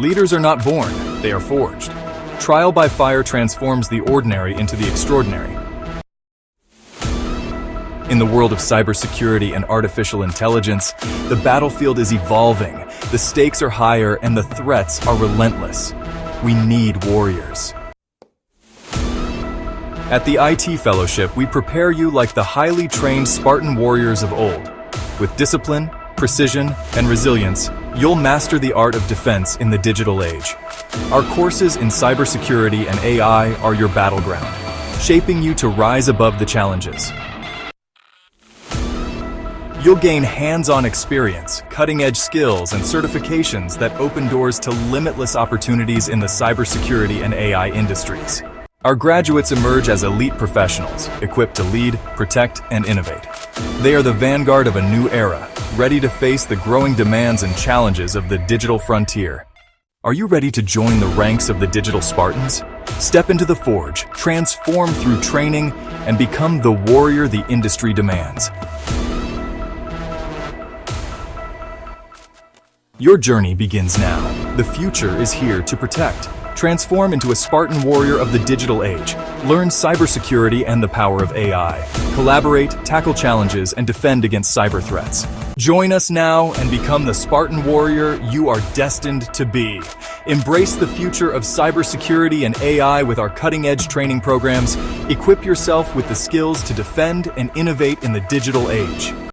Leaders are not born, they are forged. Trial by fire transforms the ordinary into the extraordinary. In the world of cybersecurity and artificial intelligence, the battlefield is evolving, the stakes are higher, and the threats are relentless. We need warriors. At the IT Fellowship, we prepare you like the highly trained Spartan warriors of old. With discipline, precision, and resilience, you'll master the art of defense in the digital age. Our courses in cybersecurity and AI are your battleground, shaping you to rise above the challenges. You'll gain hands-on experience, cutting-edge skills, and certifications that open doors to limitless opportunities in the cybersecurity and AI industries. Our graduates emerge as elite professionals, equipped to lead, protect, and innovate. They are the vanguard of a new era, ready to face the growing demands and challenges of the digital frontier. Are you ready to join the ranks of the digital Spartans? Step into the forge, transform through training, and become the warrior the industry demands. Your journey begins now. The future is here to protect. Transform into a Spartan warrior of the digital age. Learn cybersecurity and the power of AI. Collaborate, tackle challenges, and defend against cyber threats. Join us now and become the Spartan warrior you are destined to be. Embrace the future of cybersecurity and AI with our cutting-edge training programs. Equip yourself with the skills to defend and innovate in the digital age.